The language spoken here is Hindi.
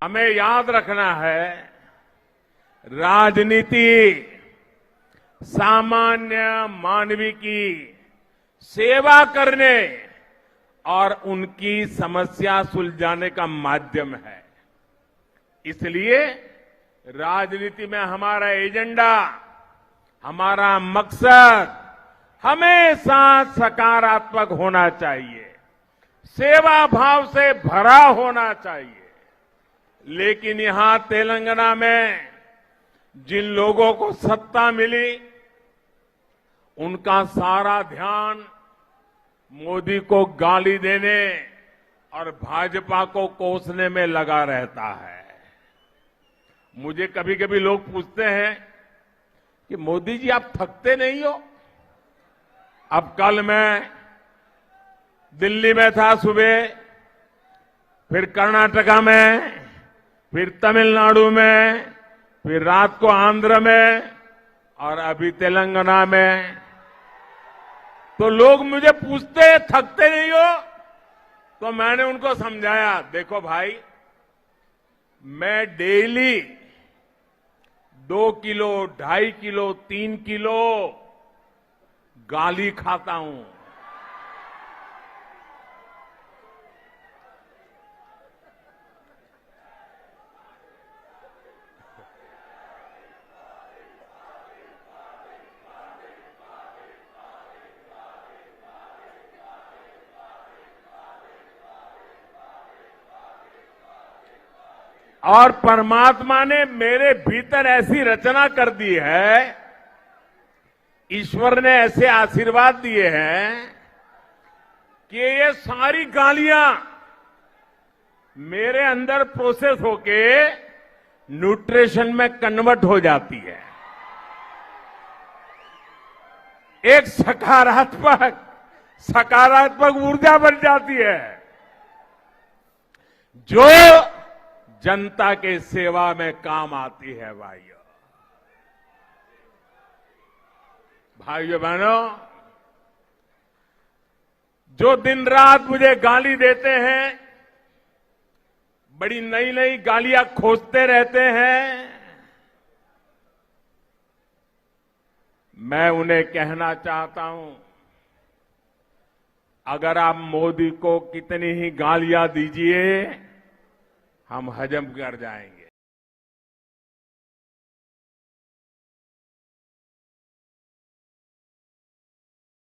हमें याद रखना है, राजनीति सामान्य मानवी की सेवा करने और उनकी समस्या सुलझाने का माध्यम है। इसलिए राजनीति में हमारा एजेंडा, हमारा मकसद हमेशा सकारात्मक होना चाहिए, सेवा भाव से भरा होना चाहिए। लेकिन यहां तेलंगाना में जिन लोगों को सत्ता मिली, उनका सारा ध्यान मोदी को गाली देने और भाजपा को कोसने में लगा रहता है। मुझे कभी कभी लोग पूछते हैं कि मोदी जी आप थकते नहीं हो? अब कल मैं दिल्ली में था सुबह, फिर कर्नाटका में, फिर तमिलनाडु में, फिर रात को आंध्र में और अभी तेलंगाना में। तो लोग मुझे पूछते हैं थकते नहीं हो? तो मैंने उनको समझाया, देखो भाई, मैं डेली 2 किलो, 2.5 किलो, 3 किलो गाली खाता हूं। और परमात्मा ने मेरे भीतर ऐसी रचना कर दी है, ईश्वर ने ऐसे आशीर्वाद दिए हैं कि ये सारी गालियां मेरे अंदर प्रोसेस होके न्यूट्रिशन में कन्वर्ट हो जाती है। एक सकारात्मक ऊर्जा बन जाती है, जो जनता के सेवा में काम आती है। भाइयों बहनों, जो दिन रात मुझे गाली देते हैं, बड़ी नई नई गालियां खोजते रहते हैं, मैं उन्हें कहना चाहता हूं, अगर आप मोदी को कितनी ही गालियां दीजिए, हम हजम कर जाएंगे।